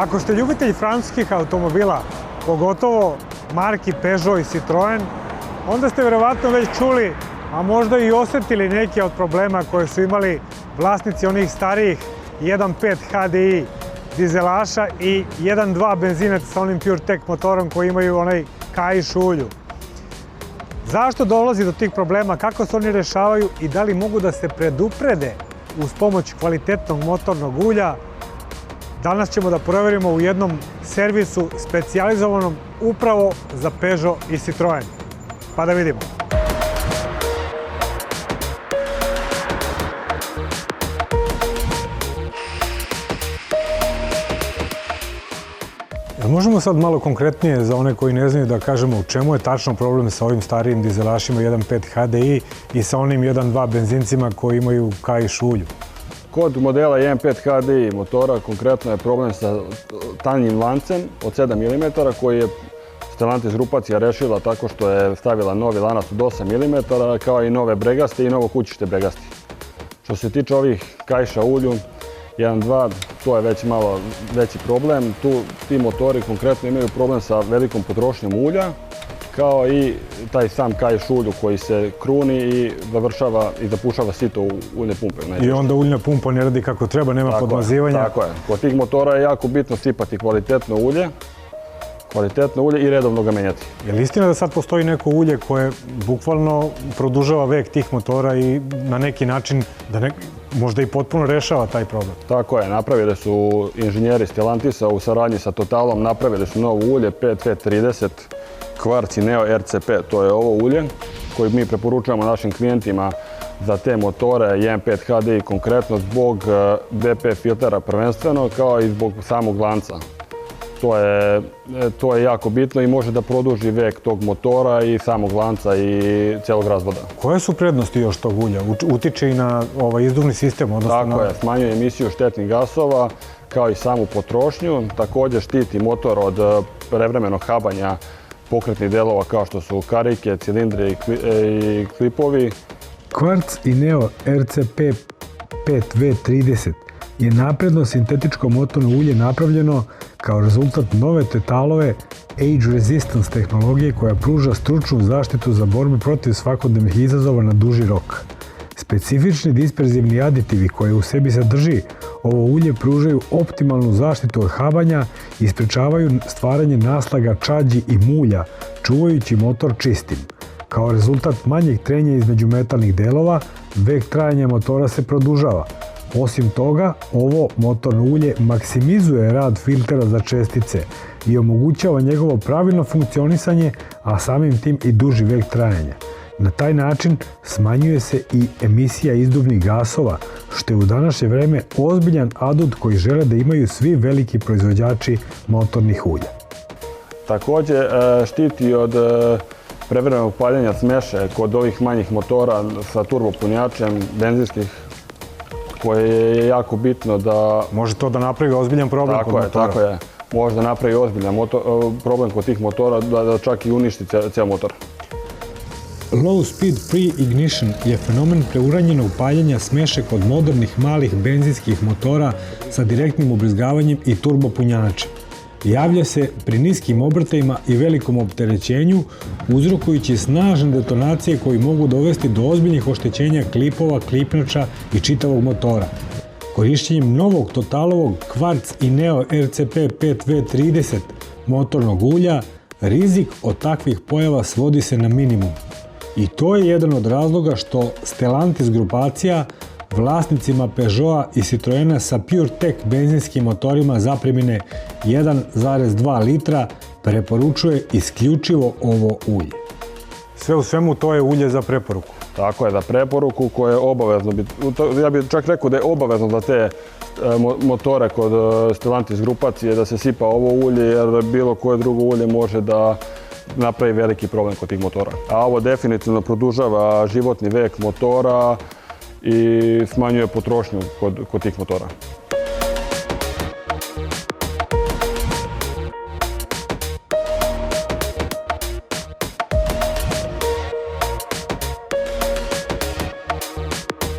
Ako ste ljubitelj francuskih automobila, pogotovo marki Peugeot i Citroen, onda ste verovatno već čuli, a možda i osjetili neke od problema koje su imali vlasnici onih starijih 1.5 HDI dizelaša i 1.2 benzinac sa onim PureTech motorom koji imaju onaj kaiš u ulju. Zašto dolazi do tih problema, kako se oni rešavaju i da li mogu da se preduprede uz pomoć kvalitetnog motornog ulja? Danas ćemo da proverimo u jednom servisu specijalizovanom upravo za Peugeot i Citroen. Pa da vidimo. Možemo sad malo konkretnije za one koji ne znaju da kažemo u čemu je tačno problem sa ovim starijim dizelašima 1.5 HDI i sa onim 1.2 benzincima koji imaju kaiš u ulju. Kod modela 1.5 HDI motora konkretno je problem sa tanjim lancem od 7 mm koji je Stellantis grupacija rešila tako što je stavila novi lanac od 8 mm kao i nove bregaste i novo kućište bregaste. Što se tiče ovih kaiša u ulju 1.2, to je već malo veći problem. Ti motori konkretno imaju problem sa velikom potrošnjom ulja, kao i taj sam kaiš u ulju koji se kruni i završava i zapušava sito u uljne pumpe. I onda uljna pumpa ne radi kako treba, nema podmazivanja. Tako je. Kod tih motora je jako bitno sipati kvalitetno ulje i redovno ga menjati. Je li istina da sad postoji neko ulje koje bukvalno produžava vek tih motora i na neki način možda i potpuno rešava taj problem? Tako je, napravili su inženjeri Stellantisa u saradnji sa Totalom, napravili su novo ulje 5V30 Quartz i Neo RCP. To je ovo ulje koje mi preporučujemo našim klijentima za te motore 1.5 HDI konkretno zbog DP filtera prvenstveno kao i zbog samog lanca. To je jako bitno i može da produži vek tog motora i samog lanca i celog razvoda. Koje su prednosti još tog ulja? Utiče i na izduvni sistem? Tako je, smanjuje emisiju štetnih gasova kao i samu potrošnju. Također štiti motor od prevremenog habanja pokretnih delova kao što su karike, cilindri i klipovi. Quartz i Neo RCP 5V30 je napredno sintetičko motorno ulje napravljeno kao rezultat nove Totalove Age Resistance tehnologije koja pruža stručnu zaštitu za borbu protiv svakodnevnih izazova na duži rok. Specifični disperzivni aditivi koje u sebi sadrži ovo ulje pružaju optimalnu zaštitu od habanja i sprečavaju stvaranje naslaga čađi i mulja, čuvajući motor čistim. Kao rezultat manjeg trenja između metalnih delova, vek trajanja motora se produžava. Osim toga, ovo motorno ulje maksimizuje rad filtera za čestice i omogućava njegovo pravilno funkcionisanje, a samim tim i duži vek trajanja. Na taj način smanjuje se i emisija izduvnih gasova, što je u današnje vreme ozbiljan adut koji žele da imaju svi veliki proizvođači motornih ulja. Također štiti od prevremenog paljenja smeše kod ovih manjih motora sa turbopunjačem benzinskih, koje je jako bitno da... Može to da napravi ozbiljan problem kod motora. Tako je. Može da napravi ozbiljan problem kod tih motora da čak i uništi cijel motor. Low speed pre-ignition je fenomen preuranjenog paljenja smeše kod modernih malih benzinskih motora sa direktnim ubrizgavanjem i turbopunjačem. Javlja se pri niskim obrtajima i velikom opterećenju, uzrokujući snažne detonacije koji mogu dovesti do ozbiljnih oštećenja klipova, klipnača i čitavog motora. Korišćenjem novog Totalovog Quartz i Neo RCP 5V30 motornog ulja, rizik od takvih pojava svodi se na minimum. I to je jedan od razloga što Stellantis grupacija vlasnicima Peugeota i Citroena sa PureTech benzinskim motorima zapremine 1,2 litra preporučuje isključivo ovo ulje. Sve u svemu to je ulje za preporuku. Tako je, za preporuku koje je obavezno, ja bih čak rekao da je obavezno za te motore kod Stellantis grupacije da se sipa ovo ulje jer bilo koje drugo ulje može da napravi veliki problem kod tih motora. A ovo definitivno produžava životni vek motora i smanjuje potrošnju kod tih motora.